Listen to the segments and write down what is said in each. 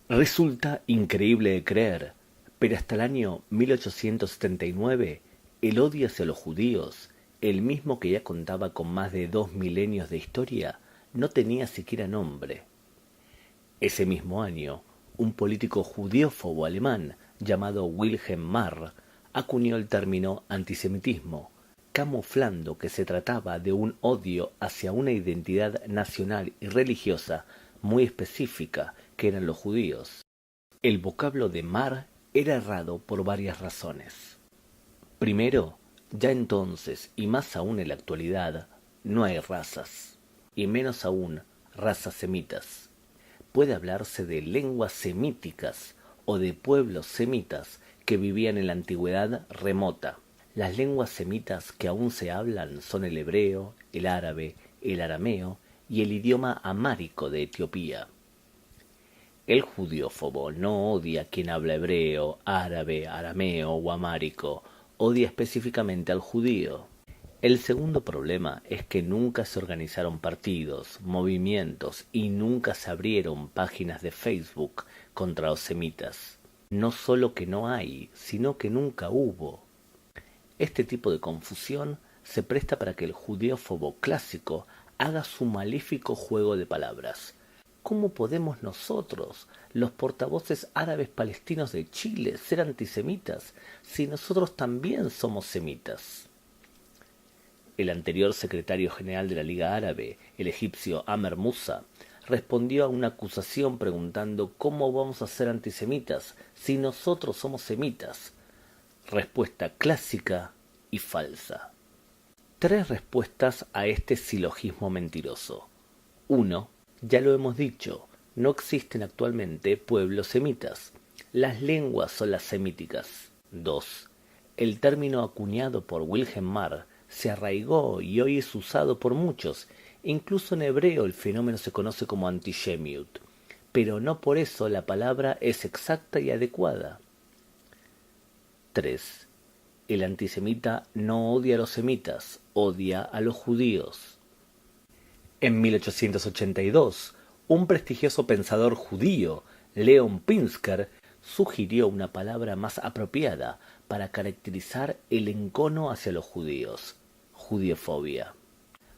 Resulta increíble de creer, pero hasta el año 1879 el odio hacia los judíos, el mismo que ya contaba con más de 2 milenios de historia, no tenía siquiera nombre. Ese mismo año, un político judeófobo alemán llamado Wilhelm Marr acuñó el término antisemitismo, camuflando que se trataba de un odio hacia una identidad nacional y religiosa muy específica que eran los judíos. El vocablo de Marr era errado por varias razones. Primero, ya entonces, y más aún en la actualidad, no hay razas, y menos aún razas semitas. Puede hablarse de lenguas semíticas o de pueblos semitas que vivían en la antigüedad remota. Las lenguas semitas que aún se hablan son el hebreo, el árabe, el arameo y el idioma amárico de Etiopía. El judeófobo no odia a quien habla hebreo, árabe, arameo o amárico, odia específicamente al judío. El segundo problema es que nunca se organizaron partidos, movimientos y nunca se abrieron páginas de Facebook contra los semitas. No solo que no hay, sino que nunca hubo. Este tipo de confusión se presta para que el judeófobo clásico haga su maléfico juego de palabras. ¿Cómo podemos nosotros, los portavoces árabes palestinos de Chile, ser antisemitas si nosotros también somos semitas? El anterior secretario general de la Liga Árabe, el egipcio Amer Musa, respondió a una acusación preguntando ¿cómo vamos a ser antisemitas si nosotros somos semitas? Respuesta clásica y falsa. 3 respuestas a este silogismo mentiroso. 1. Ya lo hemos dicho, no existen actualmente pueblos semitas. Las lenguas son las semíticas. 2. El término acuñado por Wilhelm Marr se arraigó y hoy es usado por muchos. Incluso en hebreo el fenómeno se conoce como antisemut, pero no por eso la palabra es exacta y adecuada. 3. El antisemita no odia a los semitas, odia a los judíos. En 1882, un prestigioso pensador judío, Leon Pinsker, sugirió una palabra más apropiada para caracterizar el encono hacia los judíos: judiofobia.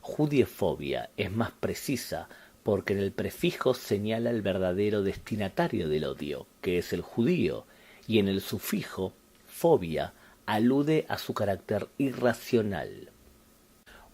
Judiofobia es más precisa porque en el prefijo señala el verdadero destinatario del odio, que es el judío, y en el sufijo fobia alude a su carácter irracional.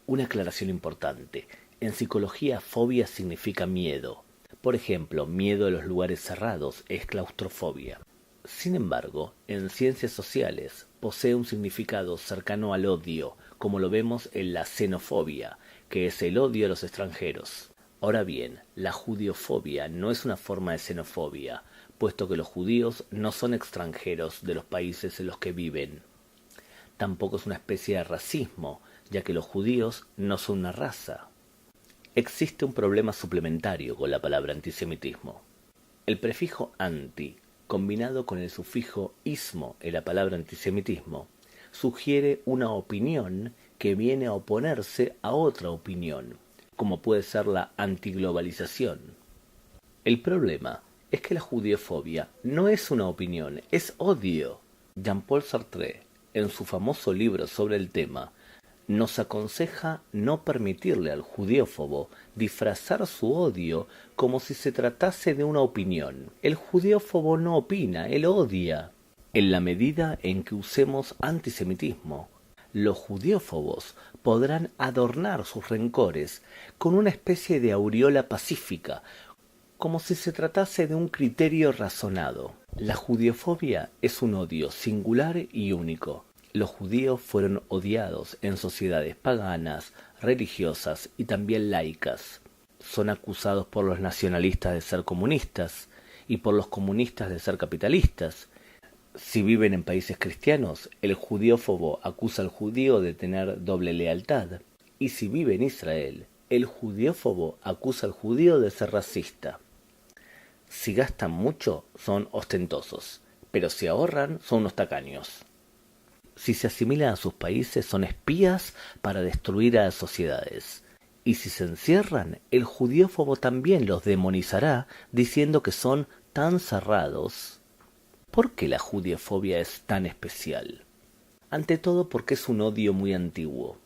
Una aclaración importante: en psicología, fobia significa miedo. Por ejemplo, miedo a los lugares cerrados es claustrofobia. Sin embargo, en ciencias sociales posee un significado cercano al odio, como lo vemos en la xenofobia, que es el odio a los extranjeros. Ahora bien, la judiofobia no es una forma de xenofobia, puesto que los judíos no son extranjeros de los países en los que viven. Tampoco es una especie de racismo, ya que los judíos no son una raza. Existe un problema suplementario con la palabra antisemitismo. El prefijo anti, combinado con el sufijo ismo en la palabra antisemitismo, sugiere una opinión que viene a oponerse a otra opinión, como puede ser la antiglobalización. El problema es que la judiofobia no es una opinión, es odio. Jean-Paul Sartre, en su famoso libro sobre el tema, nos aconseja no permitirle al judeófobo disfrazar su odio como si se tratase de una opinión. El judeófobo no opina, él odia. En la medida en que usemos antisemitismo, los judeófobos podrán adornar sus rencores con una especie de aureola pacífica, como si se tratase de un criterio razonado. La judeofobia es un odio singular y único. Los judíos fueron odiados en sociedades paganas, religiosas y también laicas. Son acusados por los nacionalistas de ser comunistas y por los comunistas de ser capitalistas. Si viven en países cristianos, el judeófobo acusa al judío de tener doble lealtad. Y si vive en Israel, el judeófobo acusa al judío de ser racista. Si gastan mucho, son ostentosos, pero si ahorran, son unos tacaños. Si se asimilan a sus países, son espías para destruir a las sociedades. Y si se encierran, el judeófobo también los demonizará diciendo que son tan cerrados, ¿por qué la judiofobia es tan especial? Ante todo porque es un odio muy antiguo.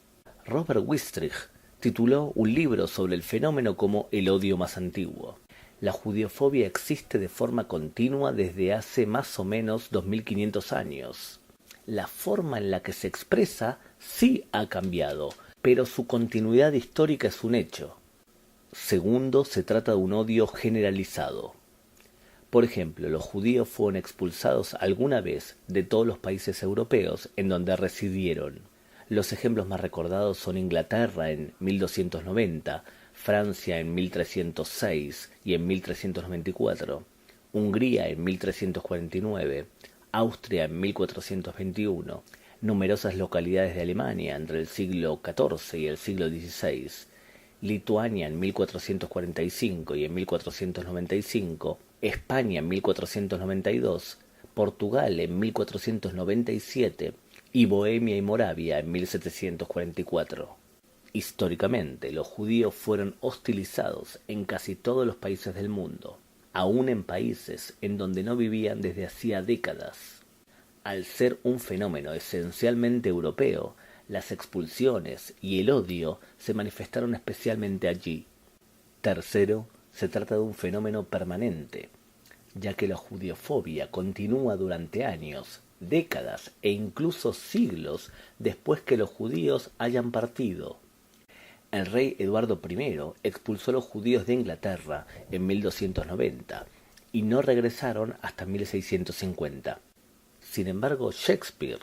Robert Wistrich tituló un libro sobre el fenómeno como el odio más antiguo. La judiofobia existe de forma continua desde hace más o menos 2500 años. La forma en la que se expresa sí ha cambiado, pero su continuidad histórica es un hecho. Segundo, se trata de un odio generalizado. Por ejemplo, los judíos fueron expulsados alguna vez de todos los países europeos en donde residieron. Los ejemplos más recordados son Inglaterra en 1290, Francia en 1306 y en 1394, Hungría en 1349, Austria en 1421, numerosas localidades de Alemania entre el siglo XIV y el siglo XVI, Lituania en 1445 y en 1495, España en 1492, Portugal en 1497 y Bohemia y Moravia en 1744. Históricamente, los judíos fueron hostilizados en casi todos los países del mundo, aun en países en donde no vivían desde hacía décadas. Al ser un fenómeno esencialmente europeo, las expulsiones y el odio se manifestaron especialmente allí. Tercero, se trata de un fenómeno permanente, ya que la judiofobia continúa durante años, décadas e incluso siglos después que los judíos hayan partido. El rey Eduardo I expulsó a los judíos de Inglaterra en 1290 y no regresaron hasta 1650. Sin embargo, Shakespeare,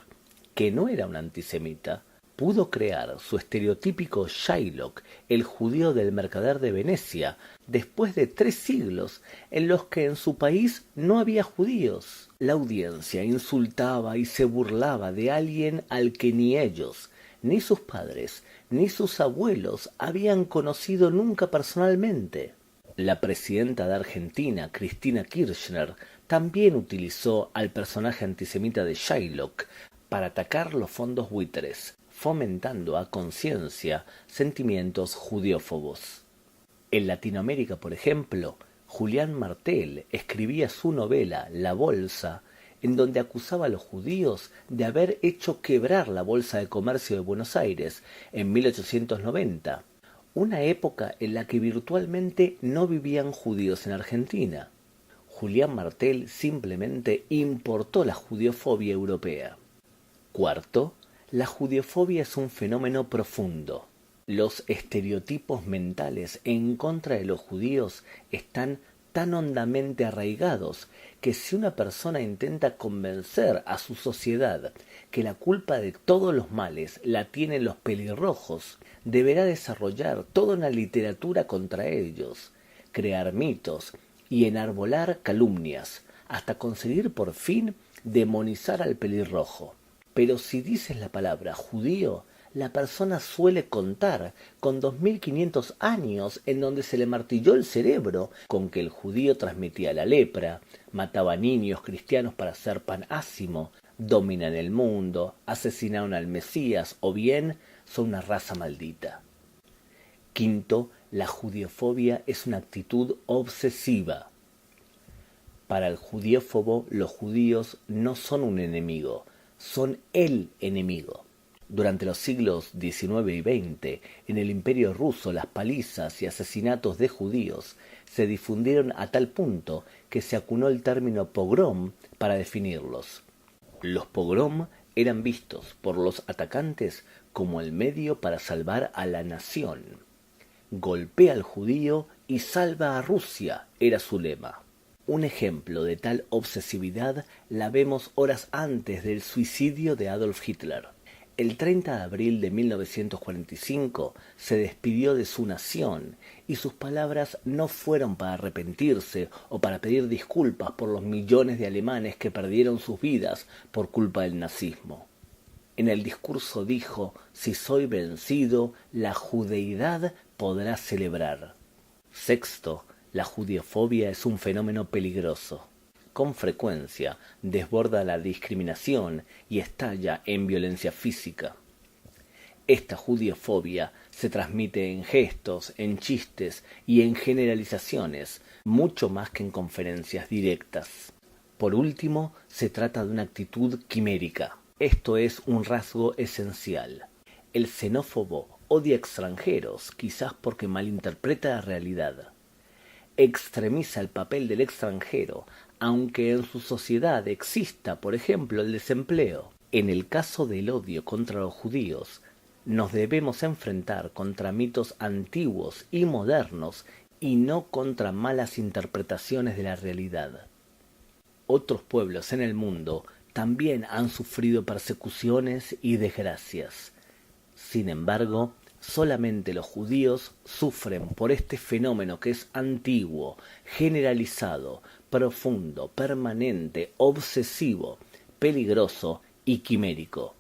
que no era un antisemita, pudo crear su estereotípico Shylock, el judío del mercader de Venecia, después de 3 siglos en los que en su país no había judíos. La audiencia insultaba y se burlaba de alguien al que ni ellos, ni sus padres, ni sus abuelos habían conocido nunca personalmente. La presidenta de Argentina, Cristina Kirchner, también utilizó al personaje antisemita de Shylock para atacar los fondos buitres, fomentando a conciencia sentimientos judiófobos. En Latinoamérica, por ejemplo, Julián Martel escribía su novela La Bolsa, en donde acusaba a los judíos de haber hecho quebrar la Bolsa de Comercio de Buenos Aires en 1890, una época en la que virtualmente no vivían judíos en Argentina. Julián Martel simplemente importó la judiofobia europea. Cuarto, la judiofobia es un fenómeno profundo. Los estereotipos mentales en contra de los judíos están tan hondamente arraigados que si una persona intenta convencer a su sociedad que la culpa de todos los males la tienen los pelirrojos, deberá desarrollar toda una literatura contra ellos, crear mitos y enarbolar calumnias, hasta conseguir por fin demonizar al pelirrojo. Pero si dices la palabra judío, la persona suele contar con 2500 años en donde se le martilló el cerebro con que el judío transmitía la lepra, mataba niños cristianos para hacer pan ácimo, dominan el mundo, asesinaron al Mesías o bien son una raza maldita. Quinto, la judiofobia es una actitud obsesiva. Para el judiófobo, los judíos no son un enemigo, son el enemigo. Durante los siglos XIX y XX, en el Imperio ruso, las palizas y asesinatos de judíos se difundieron a tal punto que se acuñó el término pogrom para definirlos. Los pogrom eran vistos por los atacantes como el medio para salvar a la nación. Golpea al judío y salva a Rusia, era su lema. Un ejemplo de tal obsesividad la vemos horas antes del suicidio de Adolf Hitler. El 30 de abril de 1945 se despidió de su nación y sus palabras no fueron para arrepentirse o para pedir disculpas por los millones de alemanes que perdieron sus vidas por culpa del nazismo. En el discurso dijo: «Si soy vencido, la judeidad podrá celebrar». Sexto, la judiofobia es un fenómeno peligroso. Con frecuencia desborda la discriminación y estalla en violencia física. Esta judiofobia se transmite en gestos, en chistes y en generalizaciones, mucho más que en conferencias directas. Por último, se trata de una actitud quimérica. Esto es un rasgo esencial. El xenófobo odia extranjeros, quizás porque malinterpreta la realidad. Extremiza el papel del extranjero, aunque en su sociedad exista, por ejemplo, el desempleo. En el caso del odio contra los judíos, nos debemos enfrentar contra mitos antiguos y modernos y no contra malas interpretaciones de la realidad. Otros pueblos en el mundo también han sufrido persecuciones y desgracias. Sin embargo, solamente los judíos sufren por este fenómeno que es antiguo, generalizado, profundo, permanente, obsesivo, peligroso y quimérico,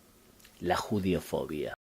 la judiofobia.